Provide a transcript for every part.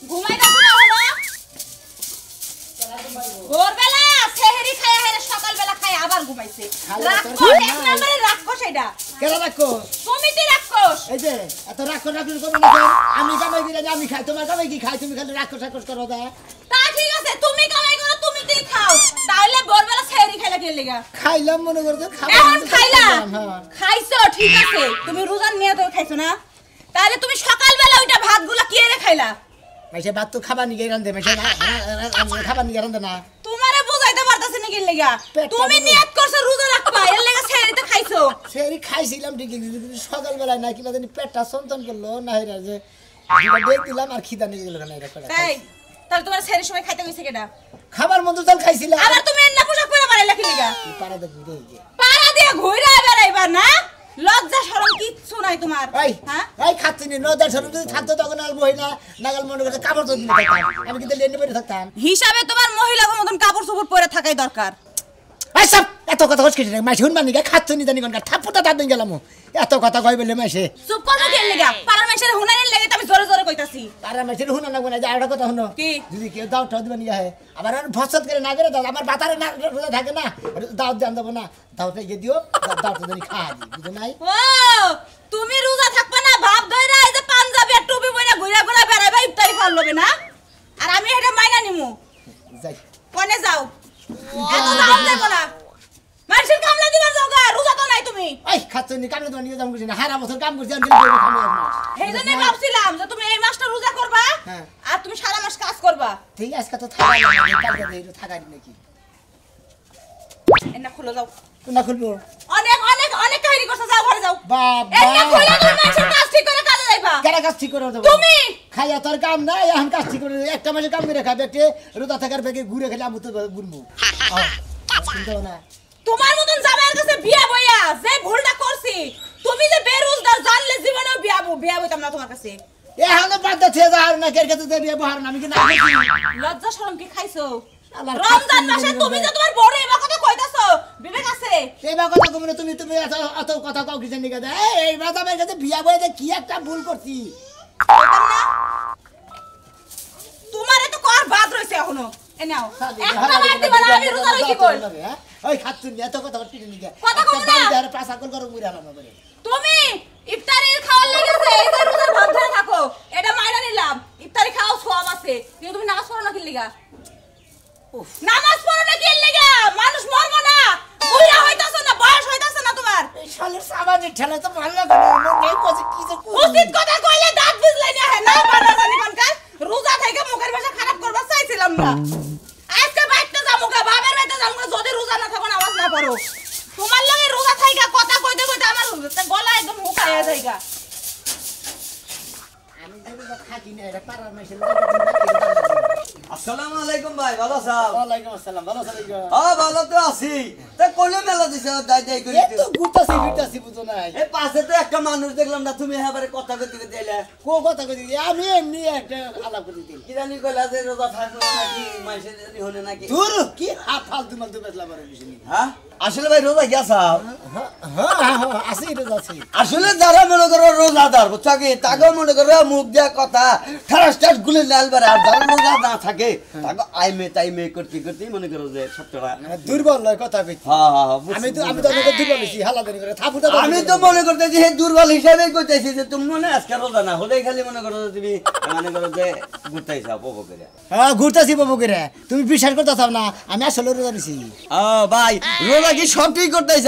ঘুমাইতাছ না হলো ভোরবেলা সেহরি খায় আর সকালবেলা খায় আবার ঘুমাইছে রাক্ষস এক নম্বরে রাক্ষস এটা কেন রাক্ষস তুমি তো রাক্ষস এই যে এত রাক্ষস করো না আমি কামাই দিলে আমি খাই তোমার কামাই কি খাই তুমি খালি রাক্ষস করো দা তা ঠিক আছে তুমি কামাই করো তুমি তুই খাও তাহলে ভোরবেলা সেহরি খাইলা কি লাগা খাইলাম মনে করতে খাবার এখন খাইলা খাইছো ঠিক আছে তুমি রোজার নিয়ে তো খাইছো না তাহলে তুমি সকালবেলা ওইটা ভাতগুলো কি এনে খাইলা মাইসে ভাত তো খাবার নিয়ে রান্ধে মাইসে খাবার নিয়ে রান্ধে না তোমারে বুঝাইতে পারতাছ না কি লাগা তুমি নিয়ত করছো রোজা রাখবা এর লাগা সেহরি তো খাইছো সেহরি খাইছিলাম ঠিকই কিন্তু সকালবেলা না কিবা জানি পেটটা সন্তন করলো না হেরা যে দেখ দিলাম আর খিদা নিয়ে গেল না এটা তাই তাহলে তোমার সেহরির সময় খাইতে হইছে কেডা খাবার মন্দ চাল খাইছিলাম আবার তুমি এন্না পোশাক পরে বাড়াইলা কি লাগা পাড়া দেখি রে পাড়া দিয়ে ঘুরে বেড়াইবা না লজ্জা শরম কিচ্ছু নাই তোমার হ্যাঁ এই খাচ্ছি নি নদার শরম যদি থাকতো তখন আর বইনা নাগাল মনে করতে কাপড় তো দিতে থাকতাম আমি কিন্তু লেনে পরে থাকতাম হিসাবে তোমার মহিলার মতন কাপড় চোপড় পরে থাকাই দরকার এই সব এত কথা কইছ কি মাই শুন মানি খাচ্ছ নি জানি কোন থাপুটা দাঁত দিয়ে গেলাম এত কথা কই বলে মাইসে চুপ করো কি লাগা পাড়ার মেশের হুনারের লাগি আমি জোরে জোরে কইতাছি পাড়ার মেশের হুনা না কোনা যা আড়া কথা শুনো কি যদি কেউ দাও ঠাও দিবেন ইয়া আবার আর ফসত করে না করে দাও আমার বাতারে না রোজা থাকে না দাও দেন দেব না দাওতে গিয়ে দিও দাও তো জানি খাওয়া দি বুঝো নাই ও তুমি রোজা থাকবা না ভাব ধইরা এই যে পাঞ্জাবি আর টুপি পরে ঘুরে ঘুরে বেড়াইবা ইফতারি খাওয়া লবে না আর আমি এটা মাইনা নিমু যাই কোনে যাও এত দাও দেব না মানুষের কামলা দিবার যাওগা রোজা তো নাই তুমি এই খাচ্ছ নি কামলা তো নিয়ে যাম করছি না হারা বছর কাম করছি আমি দিলে খামো এইজন্য ভাবছিলাম যে তুমি এই মাসটা রোজা করবা আর তুমি সারা মাস কাজ করবা ঠিক আছে আজকে তো থাকা না কালকে দেই থাকা নাকি এনা খুলে যাও না খুলবো অনেক অনেক অনেক কাহিনী করছ যাও ঘরে যাও বাবা এনা খুলে না মানুষের কাজ ঠিক করে কাজে যাইবা কেন কাজ ঠিক করে দেব তুমি খাইয়া তোর কাম নাই এখন কাজ ঠিক করে একটা মাসে কাম করে খাবে একটা রোজা থাকার বেগে ঘুরে খেলে আমি তো ঘুরবো চিন্তা না তোমার মতন জামাইয়ের কাছে বিয়া বইয়া যে ভুলটা করছি তুমি যে বেরোজগার জানলে জীবনেও বিয়া বইতাম না তোমার কাছে এখনো বাদ আছে যার না কের কাছে বিয়ে বহার না আমি কি না লজ্জা শরম কি খাইছো রমজান মাসে তুমি যে তোমার বড় এবা কথা কইতাছো বিবেক আছে এবা কথা তুমি তুমি এত কথা কও কি জানি কথা এই বাদামের কাছে বিয়া বইতে কি একটা ভুল করছি কইতাম না তোমারে তো কর বাদ রইছে এখনো এ নাও একটা মারতে বলা আমি রোজা রইছি কই ওই খাচ্ছুন এত কথা করতে নি কথা কও না দাঁড় পাঁচা কল করো মুইরা আলাম বাবারে তুমি ইফতারির খাওয়ার লেগেছে এই যে রোজার ভাত ধরে থাকো এটা মাইনা নিলাম ইফতারি খাও সওয়াব আছে কিন্তু তুমি নামাজ পড়ো না কি লাগা নামাজ পড়ো না কি লাগা মানুষ মরবো না বুইড়া হইতাছ না বয়স হইতাছ না তোমার এই শালের সাবানি ঠেলা তো ভালো লাগে না মন নাই কইছে কি যে উচিত কথা কইলে দাঁত বিজলাই না না বানা জানি কোনকার রোজা থেকে মুখের ভাষা খারাপ করবা চাইছিলাম না আজকে বাইতে যামুগা বাবার বাইতে যামুগা যদি রোজা না থাকো আওয়াজ না করো তোমার লাগে রোজা থাইগা কথা কইতে কইতে আমার গলা একদম মুখায়া যায়গা আমি যদি খাকি না এটা পারার মাইছে আসসালামু আলাইকুম ভাই ভালো আছো ওয়ালাইকুম আসসালাম ভালো আছেন ভালো তো আছি তা কইলে মেলা দিছ দাই করি এই তো গুতাছি বুঝো নাই এই পাশে তো একটা মানুষ দেখলাম না তুমি এবারে কথা কইতে দিলে কো কথা কই দিই আমি এমনি একটা আলাপ করে দিই কি জানি কইলা যে রোজা থাকবো নাকি মাইসে জানি হলে নাকি দূর কি হাত ফাল দুমাল দুবেলা বারে বিশনি হ্যাঁ আসলে ভাই রোজা গেছা হ্যাঁ আসি রোজা আছি আসলে যারা মনে করো রোজাদার বুঝছো কি তাকে মনে করো মুখ দিয়া কথা ঠাস ঠাস গুলে লাল বারে আর যারা রোজা না থাকে তাকে আইমে করতে করতে মনে করো যে সত্যটা দুর্বল লয় কথা কই হ্যাঁ আমি তো দুর্বল হইছি হালা দেরি করে থাপুটা আমি তো মনে করতেছি হে দুর্বল হিসেবে কইতেছি যে তুমি মনে আজকে রোজা না হলেই খালি মনে করো তুমি মনে করো যে ঘুরতেইছ পপ করে হ্যাঁ ঘুরতাছি বাবু করে তুমি বিশ্বাস করতেছ না আমি আসলে রোজা নিছি ভাই রোজা কি সবই করতেছ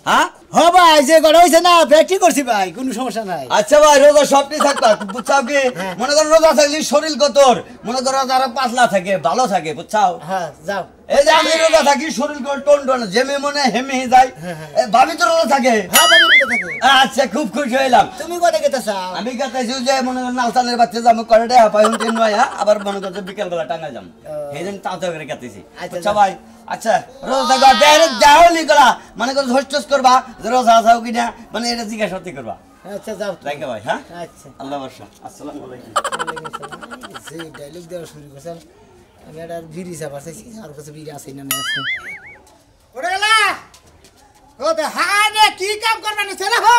হ্যাঁ হ্যাঁ ভাই যে গড় হইছে না ব্যাটি করছি ভাই কোনো সমস্যা নাই আচ্ছা ভাই রোজা সবই থাকবা বুঝছাও কি মনে করো রোজা থাকলে শরীর কতর মনে করো যারা পাতলা থাকে ভালো থাকে বুঝছাও হ্যাঁ যাও এই যে আমি রোজা থাকি শরীর করে টন টন জেমে মনে হেমে যায় ভাবি তো রোজা থাকে হ্যাঁ ভাই রোজা থাকে আচ্ছা খুব খুশি হইলাম তুমি কোথায় গেতেছ আমি গেতেছি যে মনে করো নালতানের বাচ্চা যাবো করেটে পাইন তিন ভাই আবার মনে করছো বিকেল বেলা টাঙ্গা যাবো এই জন্য তাড়াতাড়ি করে গেতেছি আচ্ছা ভাই আচ্ছা রোজা থাকবা ডাইরেক্ট যাও লিখলা মনে করো হোস্টেস করবা রোজা যাও কিনা মানে এটা জিজ্ঞাসা করবা আচ্ছা যাও রাখে ভাই হ্যাঁ আচ্ছা আল্লাহ বর্ষা আসসালামু আলাইকুম যে ডায়লগ দেওয়া শুরু করছেন আমি একটা বিড়ি চাপা চাইছি আর কাছে বিড়ি আসেই না আছে ওরে গেলা ও তে হানে কি কাম করবা না ছেলে হো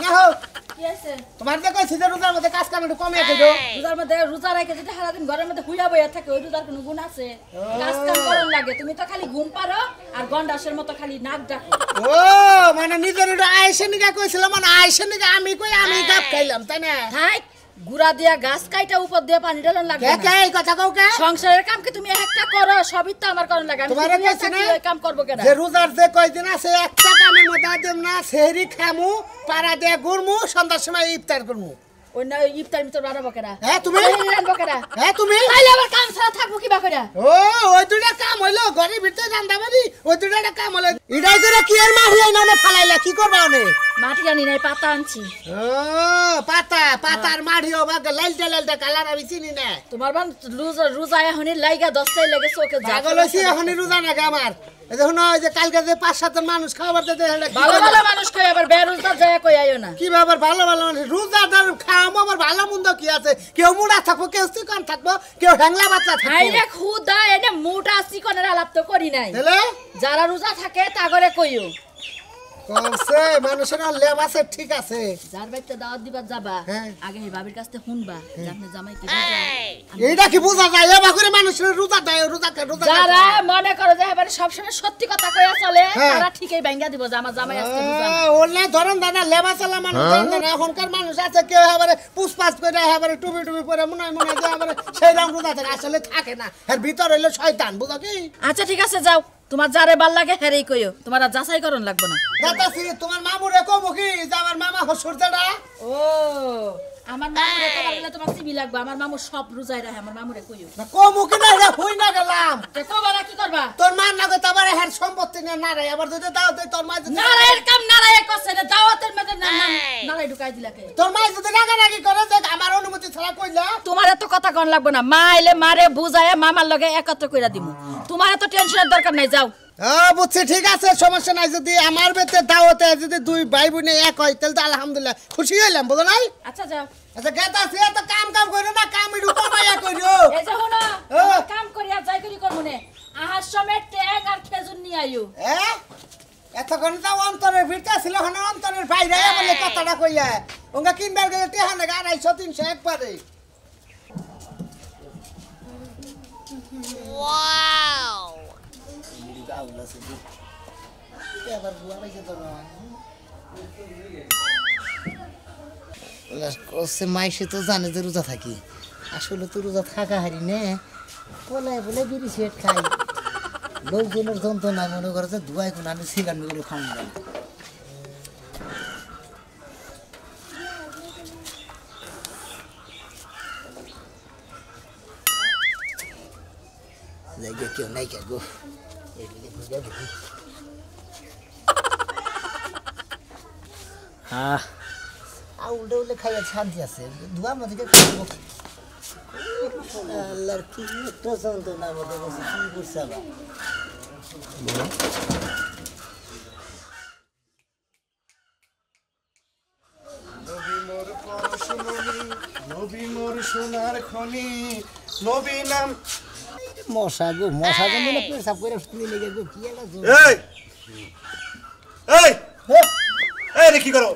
না হো কি আছে তোমার যে কইছি যে রোজার মধ্যে কাজ কাম একটু কমে কইরো রোজার মধ্যে রোজা রাখে যদি সারাদিন ঘরের মধ্যে হুইয়া বইয়া থাকে ওই রোজার কোনো গুণ আছে কাজ কাম করন লাগে তুমি তো খালি ঘুম পারো আর গন্ডাসের মতো খালি নাক ডাকো ও মানে নিজের একটু আইসে নিকা কইছিলাম মানে আইসে নিকা আমি কই আমি গাপ খাইলাম তাই না হাই গুড়া দিয়া গাছ কাইটা উপর দিয়ে পানি ঢালন লাগে কে কে এই কথা কও কে সংসারের কাম কি তুমি একটা করো সবই তো আমার করন লাগে আমি তোমার দুনিয়া কাছে না থাকি ওই কাম করব কেন যে রোজার যে কয়দিন আছে একটা কামের মধ্যে দেম না সেহরি খামু পাড়া দিয়ে ঘুরমু সন্ধ্যার সময় ইফতার করমু ওই না ইফতার মিতর বানাবো কেন হ্যাঁ তুমি রানবো কেন তুমি তাইলে আবার কাম ছাড়া থাকবো কি বা কইরা ও ওই দুটা কাম হইলো ঘরের ভিতরে রান্না বাড়ি ওই দুটা কাম হলো ইডাই করে কি এর মারিয়া না ফালাইলা কি করবা ওনে মাটি আনি নাই পাতা আনছি ও পাতার মারিও বা লালটা কালার আমি চিনি না তোমার বান রোজা এখনই লাইগা 10টাই লাগে চোখে পাগল হইছি এখন রোজা নাকি আমার এই দেখুন ওই যে কালকে যে 5-7 মানুষ খাবার দিতে হলে ভালো ভালো মানুষ কই আবার বেরোজগার যায় কই আইও না কি ব্যাপার ভালো মানুষ রোজাদার খাওয়ামো আবার ভালো মন্দ কি আছে কেউ মুড়া থাকবো কেউ চিকন থাকবো কেউ হ্যাংলা বাচ্চা থাকবো হাই রে খুদা এনে মোটা চিকনের আলাপ তো করি নাই তাহলে যারা রোজা থাকে তা করে কইও কমছে মানুষের লেব আছে ঠিক আছে যার বাড়িতে দাওয়াত দিবার যাবা হ্যাঁ। আগে এই ভাবির কাছে শুনবা যে আপনি জামাই কি রোজা এইটা কি বোঝা যায় এবার করে মানুষের রোজা দেয় রোজা যারা মনে করে যে এবারে সবসময় সত্যি কথা কইয়া চলে হ্যাঁ। তারা ঠিকই ভাঙ্গা দিব যে আমার জামাই আজকে রোজা না। ওলে ধরেন দাদা লেবা চালা মানুষ ধরেন না এখনকার মানুষ আছে কেউ এবারে পুষ্পাস করে এবারে টুপি পরে মনে হয় যে এবারে সেই রকম রোজা থাকে আসলে থাকে না এর ভিতর হইলো শয়তান বুঝো কি আচ্ছা ঠিক আছে যাও তোমার যারে ভাল লাগে হেরেই কইও তোমার আর যাচাই করন লাগবে না দাদাসি তোমার মামুরে কমু কি যে আমার মামা হসুরদাটা ও আমার মামুরে তো বললে তোমার সিবি লাগবে আমার মামু সব রোজায় রাখে আমার মামুরে কইও কমু কি না রে হই না গেলাম তে কবারা কি করবা তোর মা না গো তোমার হের সম্পত্তি না রে আবার যদি দাও দে তোর মা যদি নারায়ের কাম নারায়ে করছে না দাওয়াতের মধ্যে নারায় ঢুকাই দিলাকে তোর মা যদি রাগারাগি করে যে আমার অনুমতি ছাড়া কইলা তোমার এত কথা কোন লাগবে না মা আইলে মারে বুঝায় মামার লগে একত্র কইরা দিমু তোমার এত টেনশনের দরকার নাই যাও বুঝছি ঠিক আছে সমস্যা নাই যদি আমার বেতে দাওয়াতে যদি দুই ভাই বোনে এক হয় তাহলে তো আলহামদুলিল্লাহ খুশি হইলাম বুঝো নাই আচ্ছা যাও আচ্ছা গেতা সে তো কাম করো না কাম একটু কমাইয়া করিও এই যে হলো হ্যাঁ। কাম করিয়া যাই করি করমুনে আহার সময় ট্যাগ আর খেজুর নিয়ে আইও এতক্ষণ তো অন্তরের ভিতরে ছিল হন অন্তরের বাইরে বলে কথাটা কইয়া ওঙ্গা কিনবার গেলে টেহান 250-300 একবারে মাইসে তো জানে যে রোজা থাকি আসলে তো রোজা থাকা হারি নে বলে বলে বিড়ি সিগারেট খাই লোকজনের যন্ত্রণা মনে করে যে ধুয়াই কোন আমি সিগারেট করে খাওয়া যায় জায়গা কেউ নাই কে গো উল্টে উল্টে খাইয়া শান্তি আছে ধোয়ার মধ্যে আল্লাহর কি একটা যন্ত্রণার মধ্যে বসে কি করছে আবার মশা গো মশা গো মানে পেশাব করে শুনি লেগে গো কি একটা এই রে কি করো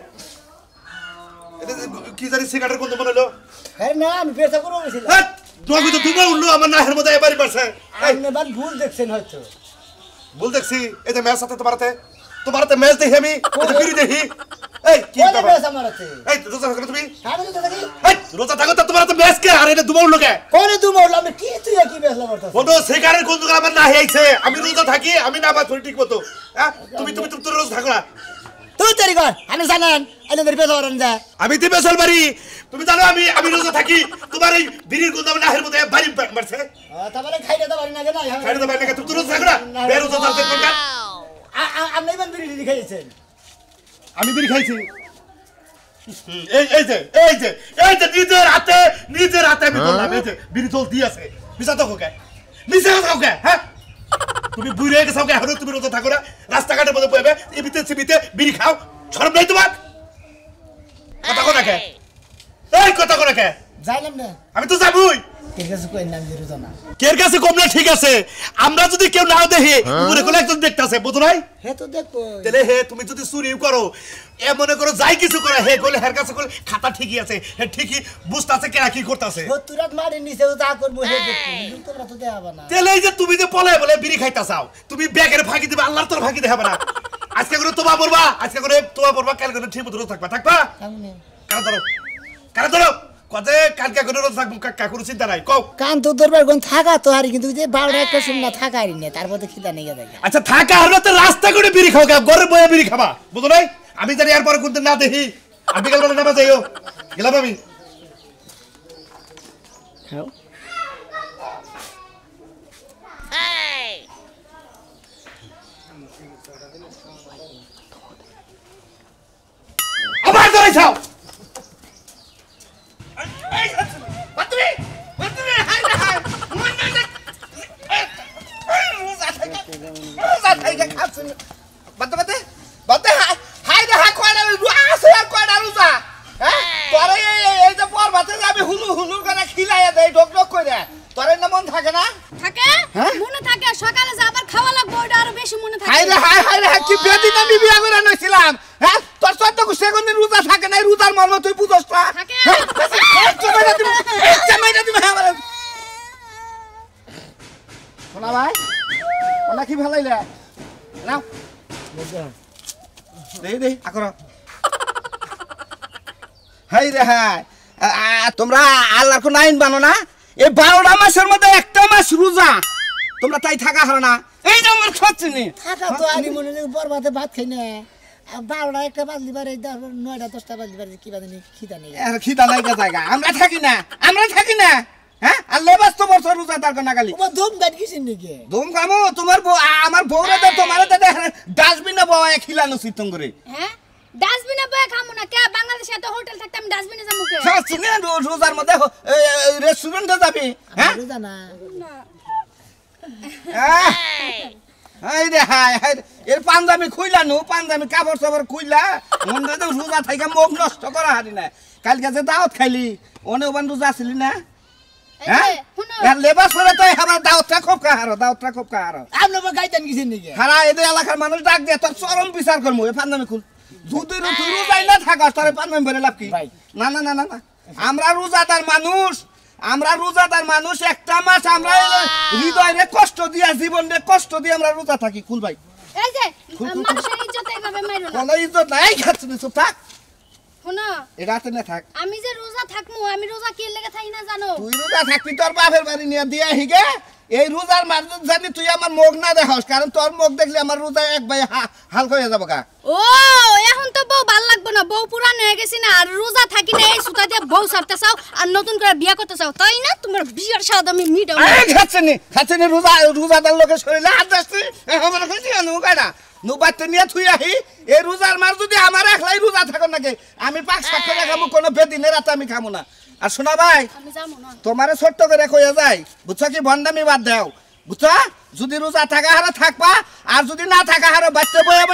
এটা কি জানি সিগারেটের গন্ধ মনে হলো হ্যাঁ না আমি পেশাব করে গেছিলাম তোমাকে তো দুবার উঠলো আমার নাহের মধ্যে এবারই পারছে আপনি বাদ ভুল দেখছেন হয়তো ভুল দেখছি এই যে ম্যাচ সাথে তোমারতে ম্যাচ দেখি আমি বিড়ি দেখি এই কি কোন ব্যাপার? পেশা মারাতে এই রোজা থাকো না তুমি আমি তো দেখি এই রোজা থাকো তো তোমার তো ম্যাচ কে আর এটা দুবার উঠলো কে কোন তুমি বললাম আমি কি তুই কি পেশা মারতে বন্ধু সিগারেটের গন্ধ আমার নাহি আইছে আমি রোজা থাকি আমি না আমার ঠিক মতো হ্যাঁ তুমি রোজা থাকো না তুই তৈরি কর আমি জানেন এদের পেশা মারেন যা আমি দিবে বাড়ি তুমি জানো আমি রোজা থাকি তোমার এই বিড়ির গন্ধ আমার নাহের মধ্যে বাড়ি মারছে তারপরে খাইতে তো পারি না কেন খাইতে পারি না তুমি তো রোজা থাকো না বেরোজা থাকতে কোনটা আপনি ইমান বিড়ি খাইছেন আমি বিড়ি খাইছি এই যে নিজের হাতে আমি বললাম এই যে বিড়ি চল দিয়ে আছে মিশা তো কোকে মিশা তো কোকে হ্যাঁ তুমি বুড়ি হয়ে গেছো এখন তুমি রোজা থাকো না রাস্তাঘাটের মধ্যে বইবে এবিতে সিবিতে বিড়ি খাও শরম নাই তোমার কথা কোনা কে এই কথা কোনা কে যাইলাম না আমি তো যাবই এর কাছে কই নাম যে রোজা না কের কাছে কম না ঠিক আছে আমরা যদি কেউ নাও দেখি উপরে কোন একজন দেখতাছে বুঝো নাই হে তো দেখো তাহলে হে তুমি যদি চুরি করো এ মনে করো যাই কিছু করে হে কইলে হের কাছে কইলে খাতা ঠিকই আছে হে ঠিকই বুঝতাছে কেরা কি করতাছে 70 রাত মারি নিছে ও যা করব হে দেখো তোমরা তো দেখাবা না তাহলে এই যে তুমি যে বলে বিড়ি খাইতা চাও তুমি ব্যাগের ফাঁকি দিবে আল্লাহর তোর ফাঁকি দেখাবে না আজকে করে তোমা পড়বা আজকে করে তোমা পড়বা কাল করে ঠিক মতো থাকবা সামনে কারা ধরো কতে কালকে করে রোজ থাকবো কাকা কোনো চিন্তা নাই কও কান তো দরবার কোন থাকা তো হারি কিন্তু যে 12টা একটা শুন না থাকা হারি না তারপর তো খিদা নেই গেছে আচ্ছা থাকা হলো তো রাস্তা করে বিড়ি খাও ঘরে বয়ে বিড়ি খাবা বুঝো নাই আমি জানি এরপরে কোনদিন না দেখি আর বিকেল বেলা নামা যাইও গেলাম আমি খাও আবার ধরে খাও থাকে মনে থাকে সকালে যে আবার খাওয়া লাগবে ওটা আরো বেশি মনে থাকে কি বেদিন আমি বিয়া করে নইছিলাম হ্যাঁ তোর চোদ্দ সেগুনের রোজা থাকে না রোজার মর্ম তুই বুঝস না থাকে শোনা ভাই ওনা কি ভালাইলে নাও দেই আকর হাই রে হাই তোমরা আল্লাহর কোন আইন বানো না এই 12টা মাসের মধ্যে একটা মাস রোজা তোমরা তাই থাকা হারো না এই যে আমার খাচ্ছিনি থাকা তো আনি মনে নেই বরবাদে ভাত খাই না 12টা একটা বাজলি বারে 9টা 10টা বাজলি বারে কি বাদে খিদা নেই আর খিদা নাই কা জায়গা আমরা থাকি না হ্যাঁ আর লেবাস তো বছর রোজা তার কোন গালি ও দম গাট কিছিন নাকি দম কামো তোমার আমার বউরে তো তোমারে তো ডাস্টবিনে বওয়া খিলানো সিতম করে হ্যাঁ ডাস্টবিনে বয়ে খামু না কে বাংলাদেশে এত হোটেল থাকতে আমি ডাস্টবিনে যাবো কে খাচ্ছিনি রোজার মধ্যে রেস্টুরেন্টে যাবি হ্যাঁ রোজা না হাই রে হাই এর পাঞ্জাবি খুইলা নো পাঞ্জাবি কাপড় চাপড় খুইলা মনে তো রোজা থাইকা মুখ নষ্ট করা হারি না কালকে যে দাওয়াত খাইলি ওনে ওবান রোজা আসলি না হ্যাঁ লেবাস পরে তো আমার দাওয়াতটা খুব কাহারো আপনি আমার গাইতেন কিছিন নাকি হারা এদের এলাকার মানুষ ডাক দিয়ে তোর চরম বিচার করবো এই পাঞ্জাবি খুল যদি তুই রোজাই না থাকাস তাহলে পাঞ্জাবি ভরে লাভ কি না আমরা রোজাদার মানুষ একটা মাস আমরা হৃদয়ে কষ্ট দিয়া জীবন রে কষ্ট দিয়ে আমরা রোজা থাকি কুল ভাই এই যে মানুষের ইজ্জত এইভাবে মাইরো না কোনো ইজ্জত নাই খাচ্ছি চুপ থাক শোনো এটা হাতে না থাক আমি যে রোজা থাকমু আমি রোজা কি লেগে থাকি না জানো তুই রোজা থাকবি তোর বাপের বাড়ি নিয়ে দিয়ে হিগে এই রোজার মাঝে জানি তুই আমার মুখ না দেখাস কারণ তোর মুখ দেখলে আমার রোজা এক ভাই হালকা হয়ে যাবো গা ও এখন তো বউ ভাল লাগবে না বউ পুরান হয়ে গেছি না আর রোজা থাকি না এই সুতা দিয়ে বউ ছাড়তে চাও আর নতুন করে বিয়া করতে চাও তাই না তোমার বিয়ার স্বাদ আমি মিটাও খাচ্ছেনি রোজাদার লোকের শরীরে হাত যাচ্ছি আমার খুশি নৌকাটা নৌবাতে নিয়ে থুই আহি এই রোজার মার যদি আমার একলাই রোজা থাকো নাকি আমি পাক সাক্ষর খাবো কোনো বেদিনের রাতে আমি খাবো না আর শোনা ভাই আমি যাবো না তোমারে ছোট্ট করে কইয়া যায় বুঝছো কি ভন্ডামি বাদ দাও বুঝছো যদি রোজা থাকা হারে থাকবা আর যদি না থাকা হারে বাচ্চা বয়ে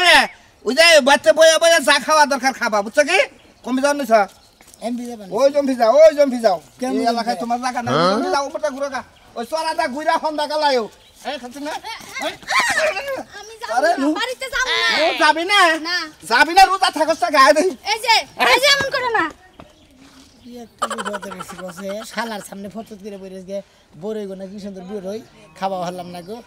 ওই যে বাচ্চা বয়ে যা খাওয়া দরকার খাবা বুঝছো কি কমে যাও নিছ ওই জম্পি যাও এই এলাকায় তোমার জায়গা না জম্পি যাও উপরটা ঘুরে গা ওই চড়াটা ঘুরা সন্ধ্যা কালায়ও খাচ্ছি না আমি যাবো না বাড়িতে যাবো না যাবি না রোজা থাকস গায়ে দেই এই যে এমন করো না একটা বুঝাতে বেশি বসে শালার সামনে ফটো করে বইরে গে বড়ই গো না কি সুন্দর বড়ই খাওয়া হলাম না গো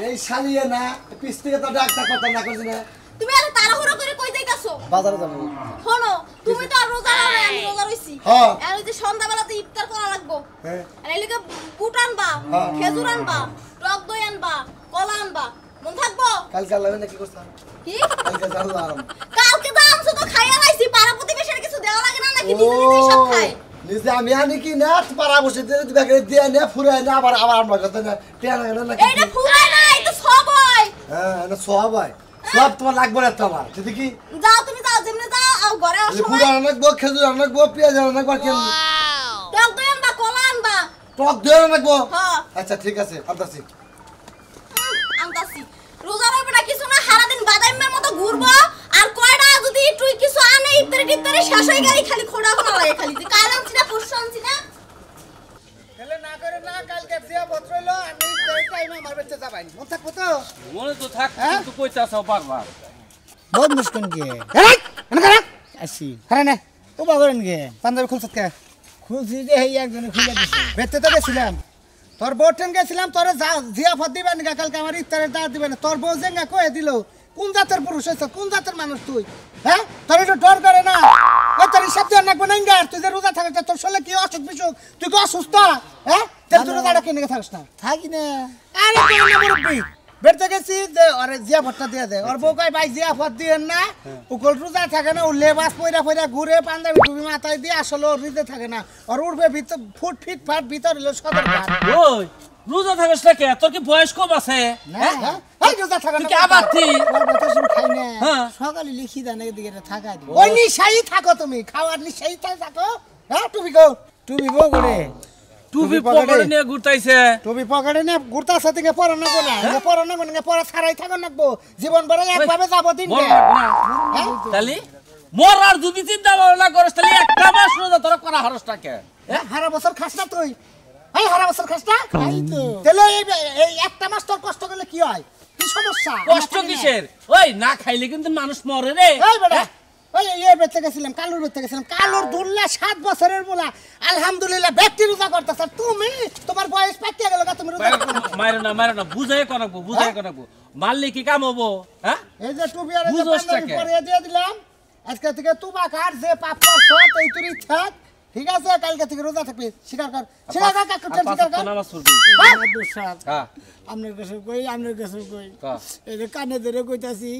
এই শালিয়ে না পিছ থেকে তো ডাক্তার কথা না করছিস না তুমি এত তাড়াহুড়ো করে কই যাইতাছো বাজারে যাবো শোনো তুমি তো আর রোজা রাখো আমি রোজা রইছি হ্যাঁ। আর ওই যে সন্ধ্যাবেলাতে ইফতার করা লাগবো হ্যাঁ। আর এই লিগে বুট আনবা হ্যাঁ। খেজুর আনবা টক দই আনবা কলা আনবা মন থাকবো কালকে আল্লাহ না কি করছিলাম কি কালকে জানলাম কালকে তো আনছো তো খাইয়া লাইছি পাড়া প্রতিবেশীর কিছু দেওয়া লাগে না নাকি নিজে নিজেই সব খায় নিজে আমি আনি কি না পাড়া বসে দিবে দিয়ে নে ফুরে নে আবার আমরা কথা না টেন না কি এইটা ফুরাই না এটা সব হয় হ্যাঁ এটা সব হয় সব তোমার লাগবে না তোমার যদি কি যাও তুমি যাও যেমনে যাও আর ঘরে আসো ফুরা রাখবো খেজুর রাখবো পেঁয়াজ রাখবো কেন টক দই আনবা কলা আনবা টক দিয়ে রাখবো হ্যাঁ আচ্ছা ঠিক আছে আনতাছি আনতাছি রোজা রাখবে না কিছু মতো ঘুরবো আর কয়টা যদি তুই কিছু আনে ইফতারে শেষ হয়ে গেলে খালি খোড়া খোড়া লাগে খালি তুই কাল আনছি না পরশু আনছি না তাহলে না করে না কালকে দিয়া বত্রইলো আমি টাইমে আমার বেঁচে যাবাই মন থাকবো তো মনে তো থাক কিন্তু কইতে আছো বারবার বহুত মুশকিল গে এই এনে করে আসি আরে না ও বাগরেন গে পাঞ্জাবি খুলছত কে খুলছি যে এই একজনে খুলে দিছে বেতে তো গেছিলাম তোর বউটেন গেছিলাম তোরে জিয়াফত দিবেন না কালকে আমার ইফতারের দাওয়াত দিবেন তোর বউ জেঙ্গা কয়ে দিল কোন জাতের পুরুষ হইছ কোন জাতের মানুষ তুই হ্যাঁ তোর একটু ডর করে না ওই তোর হিসাব দিয়ে রাখবো না তুই যে রোজা থাকিস তোর শরীরে কি অসুখ বিসুখ তুই কি অসুস্থ হ্যাঁ তুই রোজাটা কিনে থাকিস না থাকি না আরে তুই না মুরব্বি বেরতে গেছি যে আরে জিয়াফতটা দিয়ে দে ওর বউ কয় ভাই জিয়াফত দিয়েন না উকল রোজা থাকে না ও লেবাস পয়রা পয়রা ঘুরে পাঞ্জাবি টুপি মাথায় দিয়ে আসলে ওর রিজে থাকে না আর উঠবে ভিতর ফুট ফিট ফাট ভিতর হলো সদর ঘাট ওই রোজা থাকিস না কে তোর কি বয়স কম আছে হ্যাঁ এই রোজা থাকে তুই না কি আবার তুই ওর কথা শুন খাই না হ্যাঁ। সকালে লিখি দেন এদিকে থাকা দি ওই নিশাই থাকো তুমি খাওয়ার নিশাই থাকো হ্যাঁ টুপি গো টুপি বউ করে টুপি পকেটে নিয়ে ঘুরতাইছে টুপি পকেটে না ঘুরতা সাথে কে পড়ানো কোনা পড়ানো কোনা পড়া ছাড়াই থাকো নাকবো জীবন ভরে একভাবে যাবো দিন বল না তালি মোর আর যদি চিন্তা ভাবনা করিস তাহলে একটা মাস রোজা তোরা করা হরসটাকে হারা বছর খাস না তুই এই হারা বছর খাস না খাই তো তাহলে এই একটা মাস তোর কষ্ট করলে কি হয় কি সমস্যা কষ্ট কিসের ওই না খাইলে কিন্তু মানুষ মরে রে এই বেটা ওই এই বেতে গেছিলাম কালুর বেতে গেছিলাম কালুর দুল্লা 7 বছরের বলা আলহামদুলিল্লাহ ব্যক্তি রোজা করতেছ তুমি তোমার বয়স পাকিয়ে গেল তুমি রোজা মারো না বুঝাই করাবো মারলে কি কাম হবো হ্যাঁ এই যে টুপি আর পাঞ্জাবি পরিয়ে দিয়ে দিলাম আজকে থেকে তুবা কাট যে পাপ করছ এই তুই থাক ঠিক আছে কালকে থেকে রোজা থাকবি স্বীকার কর স্বীকার কর নামাজ পড়বি হ্যাঁ আমনের কাছে কই এই যে কানে ধরে কইতাছি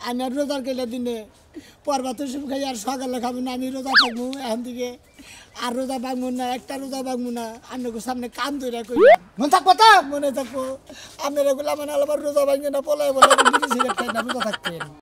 আমি আর রোজার কেলে দিনে পরবা তো সব খাই আর সকালে খাবো না আমি রোজা থাকবো এখন থেকে আর রোজা ভাঙবো না একটা রোজা ভাঙবো না আপনাকে সামনে কান ধরে কই মনে থাকবো তো মনে থাকবো আপনার এগুলো মানে আবার রোজা ভাঙবে না পলায় বলে রোজা থাকতেন